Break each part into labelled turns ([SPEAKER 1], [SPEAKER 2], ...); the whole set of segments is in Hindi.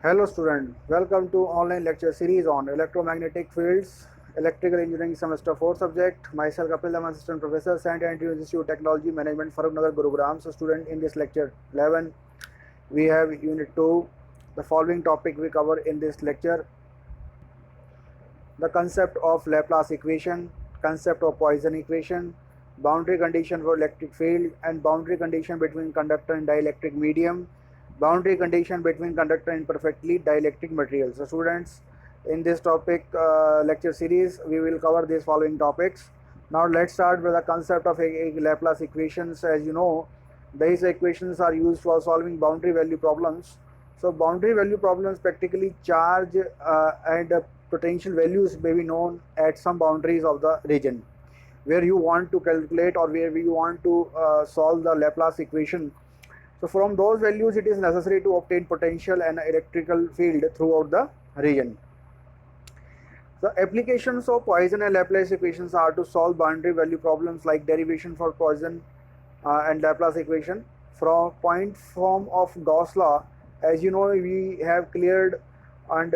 [SPEAKER 1] Hello student, welcome to online lecture series on electromagnetic fields, electrical engineering semester 4 subject. Myself Kapil, I'm assistant professor, Saint Andrew Institute Technology Management, Farrukhnagar, Gurugram. So student, in this lecture 11, we have unit 2. The following topic we cover in this lecture: the concept of Laplace equation, concept of Poisson equation, boundary condition for electric field, and boundary condition between conductor and dielectric medium, boundary condition between conductor and perfectly dielectric materials. So students, in this topic lecture series, we will cover these following topics. Now let's start with the concept of a Laplace equations. As you know, these equations are used for solving boundary value problems. So boundary value problems practically charge and potential values may be known at some boundaries of the region where you want to calculate or where you want to solve the Laplace equation. So from those values, it is necessary to obtain potential and electrical field throughout the region. The applications of Poisson and Laplace equations are to solve boundary value problems like derivation for Poisson and Laplace equation from point form of Gauss law. As you know, we have cleared and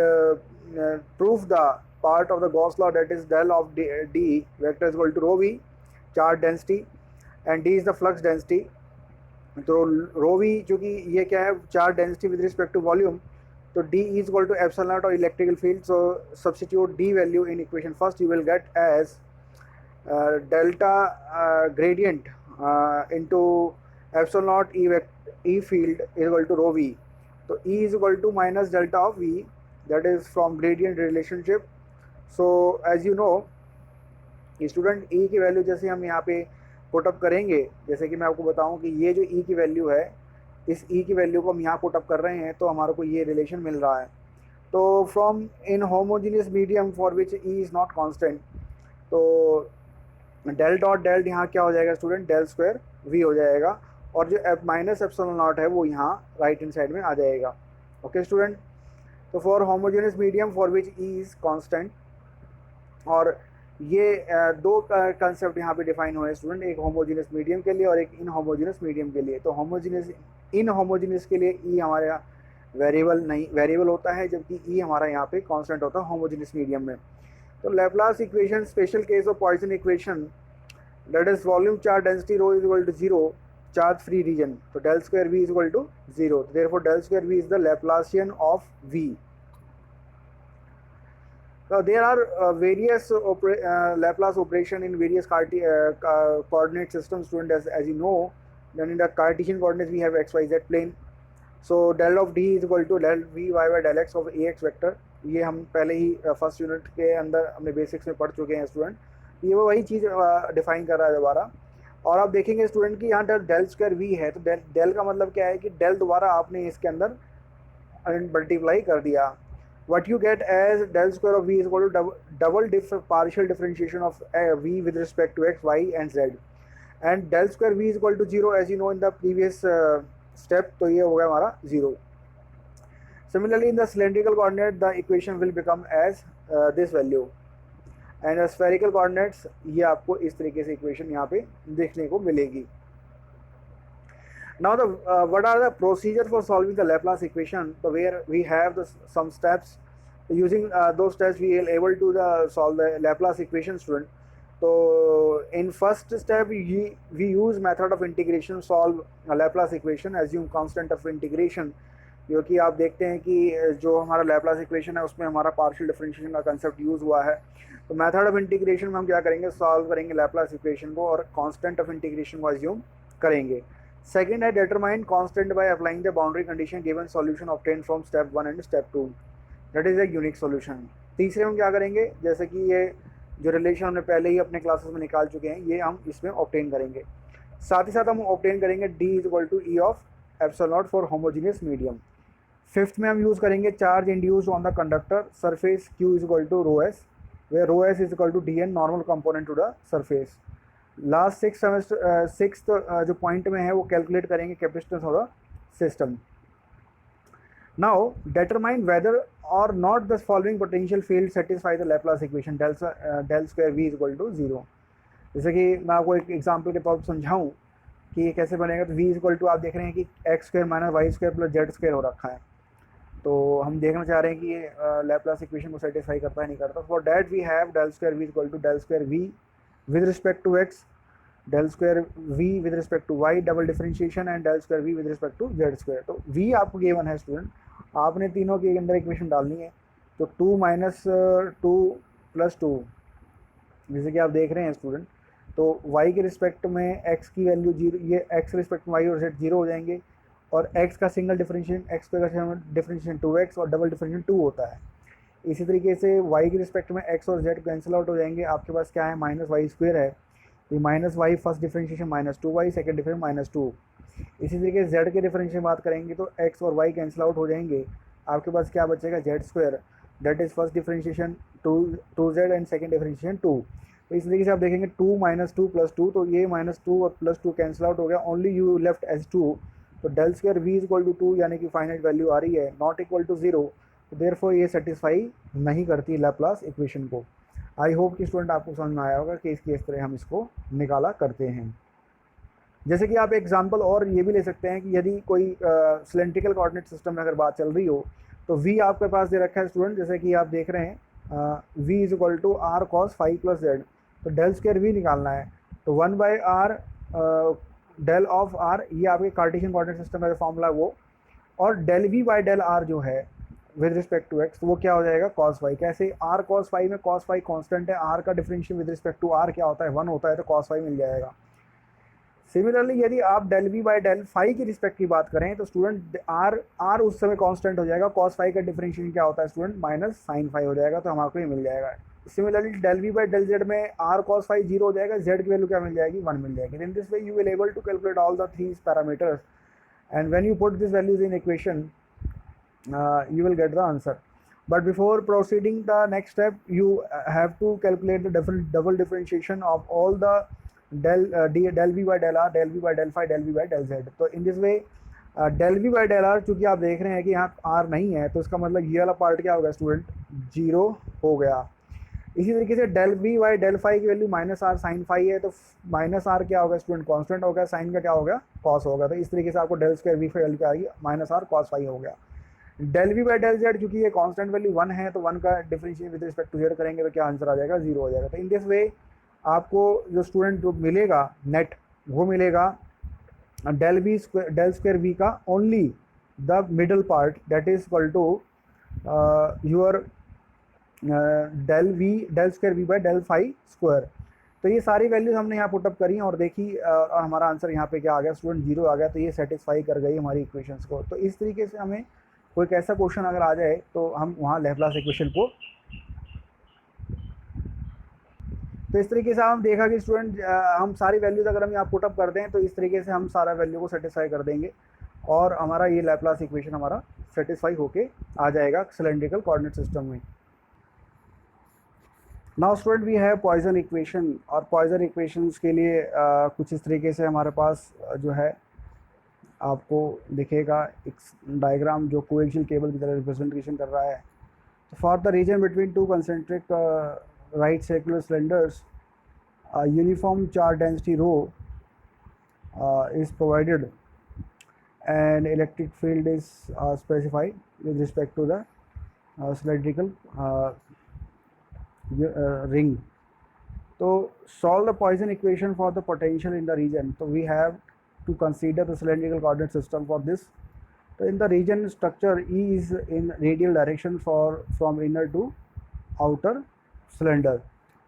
[SPEAKER 1] proved the part of the Gauss law, that is del of D vector is equal to rho v, charge density, and D is the flux density. तो रो वी चूँकि ये क्या है, charge density with respect to volume, तो D is equal to epsilon naught और electrical field. So substitute D value in equation first, you will get as delta gradient into epsilon naught E field is equal to rho V. तो E is equal to minus delta of V, that is from gradient relationship. So as you know student, E की वैल्यू जैसे हम यहाँ पे पुटअप करेंगे, जैसे कि मैं आपको बताऊं कि ये जो ई की वैल्यू है, इस ई की वैल्यू को हम यहाँ पुटअप कर रहे हैं, तो हमारे को ये रिलेशन मिल रहा है. तो from in homogeneous medium for which E is not constant, तो डेल डॉट डेल यहाँ क्या हो जाएगा स्टूडेंट, डेल स्क्वायर वी हो जाएगा, और जो माइनस एप्सिलॉन नॉट है वो यहाँ राइट हैंड साइड में आ जाएगा. ओके स्टूडेंट, तो for homogeneous medium for which E is constant, और ये दो कंसेप्ट यहाँ पे डिफाइन हुए स्टूडेंट, एक होमोजीनियस मीडियम के लिए और एक इन होमोजीनियस मीडियम के लिए. तो होमोजीनियस इन होमोजीनियस के लिए ई हमारे यहाँ वेरिएबल होता है, जबकि ई हमारा यहाँ पे कांस्टेंट होता है होमोजीनियस मीडियम में. तो Laplace equation special case of Poisson equation, that is volume charge density rho is equal to zero, charge free region, तो del square V is equal to zero. Therefore del square V is the Laplacian of V. There are various Laplace operation in various coordinate systems, student, as you know. Then in the Cartesian coordinates we have x, y, z plane. So del of d is equal to del v y by del x of ax vector. ये हम पहले ही फर्स्ट यूनिट के अंदर अपने बेसिक्स में पढ़ चुके हैं स्टूडेंट. ये वो वही चीज़ डिफाइन कर रहा है दोबारा. और आप देखेंगे स्टूडेंट कि यहाँ डेल स्क्वायर वी है, तो डेल का मतलब क्या है कि डेल दोबारा आपने इसके अंदर मल्टीप्लाई कर दिया. What you get as del square of v is equal to double partial differentiation of v with respect to x, y and z, and del square v is equal to 0, as you know in the previous step. तो ये हो गया हमारा 0. Similarly in the cylindrical coordinate the equation will become as this value, and spherical coordinates ये आपको इस तरीके से equation यहाँ पे देखने को मिलेगी. Now what are the procedure for solving the Laplace equation? So where we have some steps. Using those steps we are able to solve the Laplace equation, student. So in first step we use method of integration solve a Laplace equation. Assume constant of integration, क्योंकि आप देखते हैं कि जो हमारा Laplace equation है उसमें हमारा पार्शियल डिफरेंशिएशन का कंसेप्ट यूज़ हुआ है. तो मेथड ऑफ इंटीग्रेशन में हम क्या करेंगे, सॉल्व करेंगे Laplace equation को और कांस्टेंट ऑफ इंटीग्रेशन को अज्यूम करेंगे. सेकेंड है determine constant by applying the boundary condition given solution obtain from step 1 and step 2, that is a unique solution. तीसरे हम क्या करेंगे, जैसे कि ये जो रिलेशन हमने पहले ही अपने क्लासेस में निकाल चुके हैं, ये हम इसमें ऑब्टेन करेंगे. साथ ही साथ हम ऑब्टेन करेंगे D is equal to E of epsilon naught for homogeneous medium. Fifth में हम यूज़ करेंगे charge induced on the conductor surface Q is equal to rho S, where rho S is equal to D N normal component to the surface. Last six जो पॉइंट में है वो कैलकुलेट करेंगे capacitance of the system. Now determine whether or not the following potential field satisfy the Laplace equation del square V is equal to zero. जैसे कि मैं आपको एक एग्जांपल के तौर पर समझाऊं कि ये कैसे बनेगा. तो वी इज इक्वल टू आप देख रहे हैं कि X square minus Y square plus Z square हो रखा है. तो हम देखना चाह रहे हैं कि ये लैप्लास इक्वेशन को सेटिस्फाई करता है नहीं करता। For that we have del square V equal to del square V with respect to X, del square V with respect to Y double differentiation and del square V with respect to Z square. तो वी आपको गिवन है स्टूडेंट, आपने तीनों के अंदर इक्वेशन डालनी है। तो 2 माइनस 2 प्लस 2, जैसे कि आप देख रहे हैं स्टूडेंट, तो y के रिस्पेक्ट में x की वैल्यू जीरो, ये x रिस्पेक्ट में y और z जीरो हो जाएंगे, और x का सिंगल डिफरेंशिएशन x का डिफरेंशिएशन 2x और डबल डिफरेंशिएशन 2 होता है। इसी तरीके से y के रिस्पेक्ट में x और z कैंसिल आउट हो जाएंगे, आपके पास क्या है माइनस वाई स्क्वेयर है, ये minus Y first differentiation minus 2y second differentiation minus 2। इसी तरीके से z के डिफरेंशिएशन बात करेंगे तो x और y कैंसिल आउट हो जाएंगे, आपके पास क्या बचेगा Z square, that is first differentiation 2z and second differentiation 2। तो इस तरीके से आप देखेंगे 2 माइनस 2 प्लस 2, तो ये माइनस 2 और प्लस 2 कैंसिल आउट हो गया, ओनली यू लेफ्ट एज 2। तो del square V is equal to 2 यानी कि फाइनाइट वैल्यू आ रही है नॉट इक्वल टू 0, तो देयरफॉर ये सेटिस्फाई नहीं करती लैप्लास इक्वेशन को। आई होप कि स्टूडेंट आपको समझ में आया होगा कि किस तरह हम इसको निकाला करते हैं। जैसे कि आप एग्जांपल और ये भी ले सकते हैं कि यदि कोई सिलेंड्रिकल कोऑर्डिनेट सिस्टम में अगर बात चल रही हो, तो वी आपके पास दे रखा है स्टूडेंट, जैसे कि आप देख रहे हैं V is equal to R cos phi plus Z, तो डेल स्क्वायर वी निकालना है, तो 1 by R del of R, ये आपके कार्टेशियन कोऑर्डिनेट सिस्टम का जो फॉर्मूला है वो, और del V by del R जो है विद रिस्पेक्ट टू एक्स, तो वो क्या हो जाएगा कॉस फाई। कैसे, आर कॉस फाई में कॉस फाई कांस्टेंट है, आर का differential with respect to R क्या होता है 1 होता है, तो कॉस फाई मिल जाएगा। सिमिलरली यदि आप del V by del phi की रिस्पेक्ट की बात करें तो स्टूडेंट आर उस समय कांस्टेंट हो जाएगा, कॉस फाई का डिफरेंशियल क्या होता है स्टूडेंट माइनस साइन फाई हो जाएगा, तो हमारे को ये मिल जाएगा। Similarly del V by del Z में आर कॉस फाई 0 हो जाएगा, जेड की वैल्यू क्या मिल जाएगी 1 मिल जाएगी। In this way you will able to calculate all the three parameters, and when you put this values in equation you will get the answer. But before proceeding the next step, you have to calculate the double differentiation of all the del v by del r, del v by del phi, del v by del z. तो in this way del v by del r, चूँकि आप देख रहे हैं कि यहाँ r नहीं है, तो इसका मतलब ये वाला पार्ट क्या होगा स्टूडेंट 0 हो गया। इसी तरीके से del V by del phi की value minus r sine phi है, तो माइनस आर क्या होगा स्टूडेंट कांस्टेंट हो गया, साइन का क्या हो गया कॉस होगा, तो इस तरीके से आपको del square V phi value क्या आ गई माइनस आर कॉस फाई हो गया। Del V by del Z, क्योंकि ये कांस्टेंट वैल्यू 1 है, तो 1 का differentiate with respect to Z करेंगे तो क्या आंसर आ जाएगा 0 हो जाएगा। तो इन दिस वे आपको जो स्टूडेंट जो मिलेगा नेट वो मिलेगा डेल स्क्वायर वी का only the middle part, that is equal to your del square V by del phi square. तो ये सारी वैल्यूज हमने यहाँ पुटअप करी हैं और देखी, और हमारा आंसर यहाँ पे क्या आ गया स्टूडेंट 0 आ गया, तो ये सेटिस्फाई कर गई हमारी इक्वेशंस को। तो इस तरीके से हमें कोई ऐसा क्वेश्चन अगर आ जाए तो हम वहाँ लैप्लास इक्वेशन को, तो इस तरीके से हम देखा कि स्टूडेंट हम सारी वैल्यूज अगर हम यहाँ पुटअप कर दें तो इस तरीके से हम सारा वैल्यू को सेटिस्फाई कर देंगे और हमारा ये लैप्लास इक्वेशन हमारा सेटिस्फाई होके आ जाएगा सिलेंड्रिकल कोऑर्डिनेट सिस्टम में। Now student we have Poisson equation, और पॉइसन इक्वेशंस के लिए कुछ इस तरीके से हमारे पास जो है आपको दिखेगा एक डायग्राम जो कोएक्सियल केबल की तरह रिप्रेजेंटेशन कर रहा है। For the region between two concentric right circular cylinders, uniform charge density row is provided and electric field is specified with respect to the cylindrical ring. So solve the Poisson equation for the potential in the region. So we have to consider the cylindrical coordinate system for this. So in the region structure, E is in radial direction from inner to outer cylinder.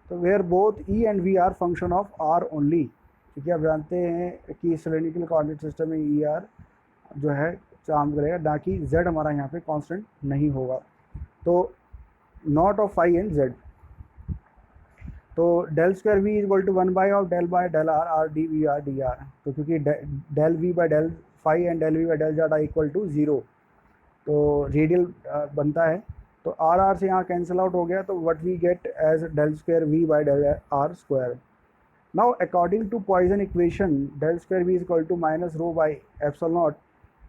[SPEAKER 1] So where both E and V are function of R only. क्योंकि आप जानते हैं कि सिलेंड्रिकल कोऑर्डिनेट सिस्टम में ई आर जो है काम करेगा, ना कि जेड हमारा यहाँ पे कांस्टेंट नहीं होगा, तो not of phi and z. तो del square V is equal to 1 by del r r d V r d r. तो क्योंकि del V by del phi and del V by del z are equal to 0, तो रेडियल बनता है, तो आर आर से यहाँ कैंसिल आउट हो गया, तो what we get as del square V by del R square. Now according to Poisson equation, del square v is equal to minus rho by epsilon naught।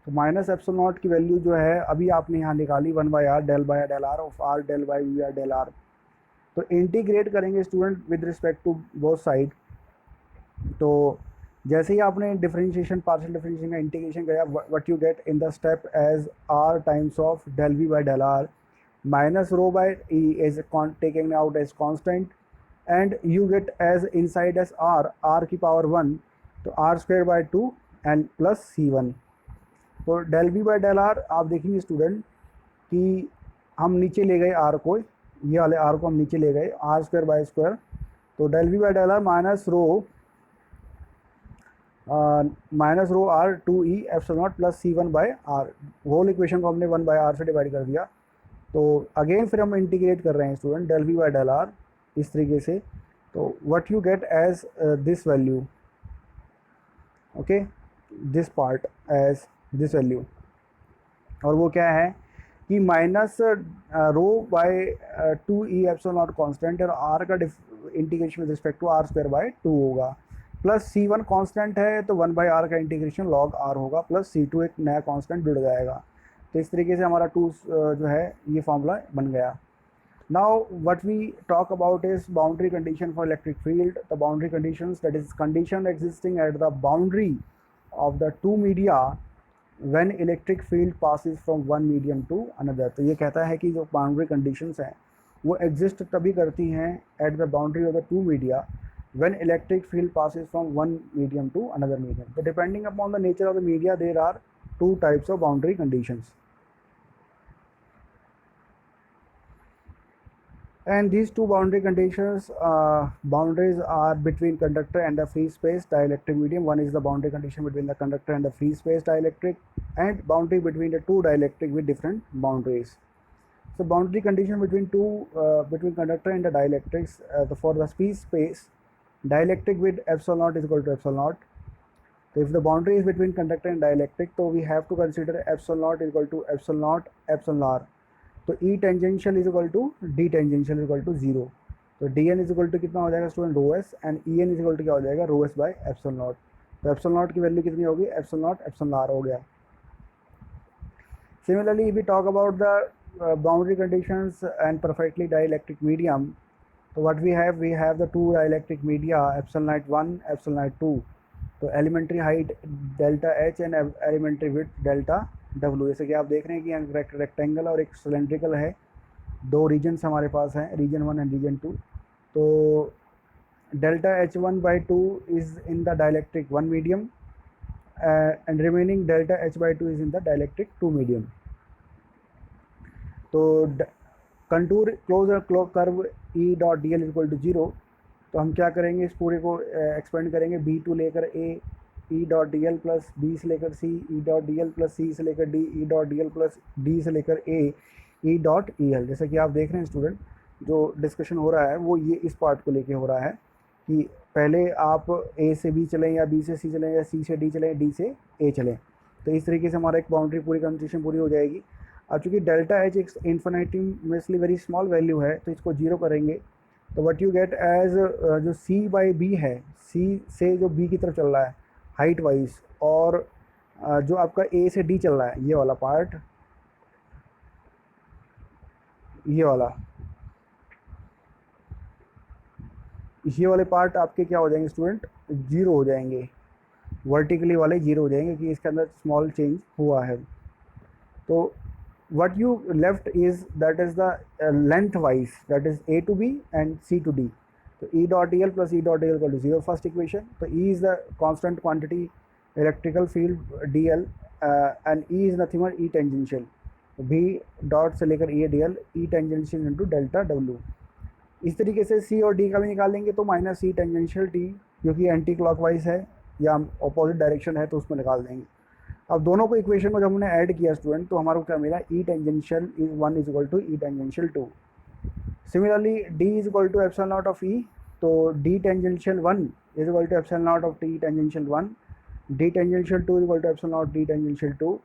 [SPEAKER 1] तो माइनस एप्सिलॉन नॉट की वैल्यू जो है अभी आपने यहाँ निकाली 1 by R del R of R del by V R del R. तो इंटीग्रेट करेंगे student with respect to both side, तो जैसे ही आपने डिफरेंशिएशन पार्शियल डिफरेंशिएशन का इंटीग्रेशन किया, what you get in the step as R times of del V by del R minus rho by e is taken out as constant, and you get as inside as r की पावर 1, तो r square by 2 and plus c1। तो del V by del R आप देखेंगे स्टूडेंट कि हम नीचे ले गए r को, ये वाले r को हम नीचे ले गए, r स्क्वायर बाय स्क्वायर, तो del V by del R minus rho R 2e epsilon naught plus c1 by R, whole equation को हमने 1 बाय आर से डिवाइड कर दिया। तो अगेन फिर हम इंटीग्रेट कर रहे हैं student del V by del R इस तरीके से, तो what you get as this value, okay, this part as this value, और वो क्या है कि minus rho by 2e epsilon naught constant और आर का integration with respect to R square by 2 होगा, प्लस c1 कांस्टेंट है तो 1 बाय आर का इंटीग्रेशन लॉग आर होगा, प्लस c2 एक नया कांस्टेंट जुड़ जाएगा। तो इस तरीके से हमारा जो है ये फॉर्मूला बन गया। Now what we talk about is boundary condition for electric field. The boundary conditions, that is condition existing at the boundary of the two media when electric field passes from one medium to another. तो ये कहता है कि जो बाउंड्री कंडीशंस हैं वो एग्जिस्ट तभी करती हैं eight the boundary of the two media when electric field passes from one medium to another medium. So depending upon the nature of the media, there are two types of boundary conditions, and these two boundary conditions, boundaries are between conductor and the free space dielectric medium. One is the boundary condition between the conductor and the free space dielectric, and boundary between the two dielectric with different boundaries. So boundary condition between between conductor and the dielectrics, for the free space dielectric with epsilon naught is equal to epsilon naught. So if the boundary is between conductor and dielectric, so we have to consider epsilon naught is equal to epsilon naught epsilon r. तो E tangential is equal to D tangential is equal to 0। तो dn इज इक्वल टू कितना हो जाएगा student, rho S, and En is equal to क्या हो जाएगा, rho S by epsilon naught. तो एप्सिलॉन नॉट की वैल्यू कितनी होगी, एप्सिलॉन नॉट एप्सिलॉन आर हो गया। Similarly we talk about the boundary conditions and perfectly dielectric medium. तो what we have the two dielectric media epsilon naught 1 epsilon naught 2। तो elementary height delta H and elementary width delta W. जैसे कि आप देख रहे हैं कि यहाँ रेक्टेंगल और एक सिलेंड्रिकल है, दो रीजन्स हमारे पास हैं, रीजन 1 एंड रीजन 2। तो delta H 1 by 2 is in the dielectric 1 medium and remaining delta H by 2 is in the dielectric 2 medium. तो contour closure curve E dot D L equal to 0। तो हम क्या करेंगे, इस पूरे को एक्सपेंड करेंगे, बी टू लेकर A E dot D L plus B से लेकर C E dot D L plus C से लेकर D E dot D L plus D से लेकर A E dot E L. जैसे कि आप देख रहे हैं स्टूडेंट, जो डिस्कशन हो रहा है वो ये इस पार्ट को लेके हो रहा है कि पहले आप ए से बी चलें या बी से सी चलें या सी से डी चलें, डी से ए चलें। तो इस तरीके से हमारा एक बाउंड्री पूरी कंडीशन पूरी हो जाएगी। अब चूँकि डेल्टा एच एक इन्फिनिटेसिमली वेरी स्मॉल वैल्यू है, तो इसको 0 करेंगे तो व्हाट यू गेट एज जो सी बाई बी है, सी से जो बी की तरफ चल रहा है हाइट वाइज, और जो आपका ए से डी चल रहा है ये वाला पार्ट, ये वाले पार्ट आपके क्या हो जाएंगे स्टूडेंट, 0 हो जाएंगे, वर्टिकली वाले 0 हो जाएंगे कि इसके अंदर स्मॉल चेंज हुआ है। तो what you left is that is the lengthwise, that is A to B and C to D. So E dot dl plus E dot dl equal to 0 first equation. So E is the constant quantity electrical field dl and E is nothing but E tangential. So B dot से लेकर E dl, E tangential into delta W। इस तरीके से C और D का भी निकालेंगे तो माइनस C tangential T, जो कि एंटी क्लॉकवाइज है या ऑपोजिट डायरेक्शन है, तो उसमें निकाल देंगे। अब दोनों को इक्वेशन को जब हमने ऐड किया स्टूडेंट, तो हमारे को क्या मिला, E tangential is 1 is equal to E tangential 2। Similarly D is equal to epsilon naught of E, तो D tangential 1 is equal to epsilon naught of T tangential 1, D tangential 2 is equal to epsilon naught D tangential 2।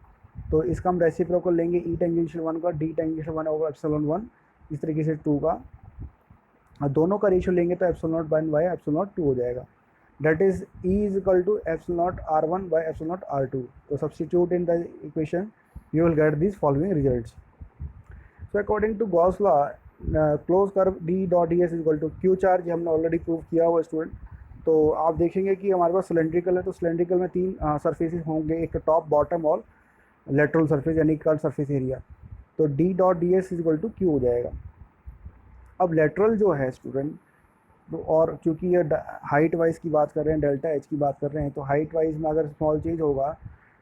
[SPEAKER 1] तो इसका हम रेसिप्रोकल लेंगे ई टेंजेंशियल 1 का, डी टेंजेंशियल 1 होगा एप्सिलॉन 1, इस तरीके से 2 का, और दोनों का रेशियो लेंगे तो epsilon naught 1 by epsilon naught 2 हो जाएगा। That is E is equal to epsilon naught R1 by epsilon naught R2. So substitute in the equation, you will get these following results. So according to Gauss law, closed curve D dot ds is equal to Q charge, हमने ऑलरेडी प्रूव किया हुआ स्टूडेंट। तो आप देखेंगे कि हमारे पास सिलेंड्रिकल है, तो सिलेंड्रिकल में तीन सरफेसेस होंगे, एक तो टॉप, बॉटम और लेटरल सरफेस यानी कर्व सरफेस एरिया। तो D dot D S is equal to Q हो जाएगा। अब लेटरल जो है स्टूडेंट, तो और क्योंकि ये हाइट वाइज की बात कर रहे हैं, डेल्टा एच की बात कर रहे हैं, तो हाइट वाइज में अगर स्मॉल चेंज होगा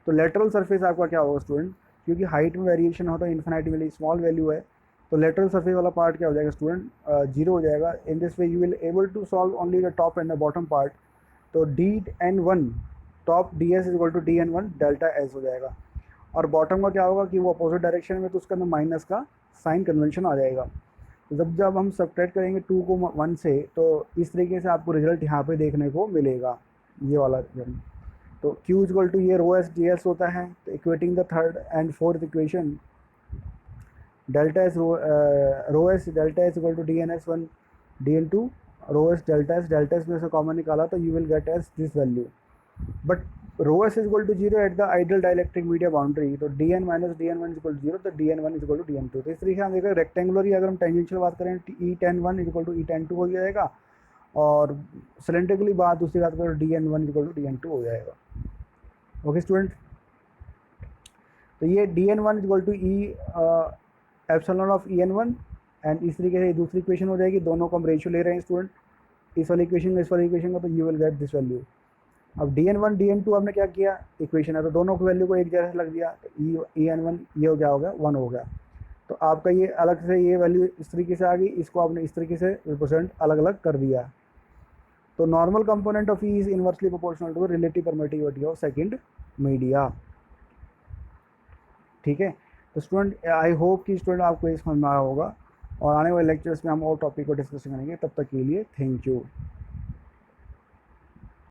[SPEAKER 1] तो लेटरल सरफेस आपका क्या होगा स्टूडेंट, क्योंकि हाइट में वेरिएशन होता है इन्फिनिटेली स्मॉल वैल्यू है, तो लेटरल सरफेस वाला पार्ट क्या हो जाएगा स्टूडेंट, जीरो हो जाएगा। In this way you will able to solve only the top and the bottom part. तो D N one top D S is equal to D N one delta S हो जाएगा। और बॉटम का क्या होगा कि वो अपोजिट डायरेक्शन में, तो उसके अंदर माइनस का साइन कन्वेंशन आ जाएगा। तो जब जब हम सब्ट्रैक्ट करेंगे 2 को 1 से, तो इस तरीके से आपको रिजल्ट यहाँ पे देखने को मिलेगा, ये वाला रिजल्ट। तो Q इक्वल टू ये रो एस डी एस होता है। तो equating the third and fourth equation, delta S rho S delta S equal to D N S one D N two rho S delta S में से कॉमन निकाला तो you will get S this value. But rho S is equal to zero at the ideal dielectric media boundary, तो D N minus D N one is equal to zero, तो D N one is equal to D N two. तो इस तरीके से हम देखें रेक्टेंगुलर, अगर हम टेंजेंशियल बात करें E ten one is equal to E ten two हो जाएगा, और सिलेंड्रिकली बात दूसरी बात करें D N one is equal to D N two हो जाएगा। ओके स्टूडेंट, तो ये D N one is equal to E epsilon of E N one, and इस तरीके से दूसरी इक्वेशन हो जाएगी। दोनों को हम रेशियो ले रहे हैं स्टूडेंट, इस वाली इक्वेशन में इस वाली इक्वेशन का, तो you will get this value. अब D N one D N two आपने क्या किया, इक्वेशन है तो दोनों की वैल्यू को एक जैसे लग दिया, तो ई एन वन ये हो गया, होगा 1 हो गया। तो आपका ये अलग से ये वैल्यू इस तरीके से आ गई, इसको आपने इस तरीके से रिप्रेजेंट अलग अलग कर दिया। तो normal component of E is inversely proportional to relative permittivity of second media. ठीक है, तो स्टूडेंट आई होप कि स्टूडेंट आपको ये समझ में आया होगा, और आने वाले लेक्चर्स में हम और टॉपिक को डिस्कस करेंगे। तब तक के लिए थैंक यू।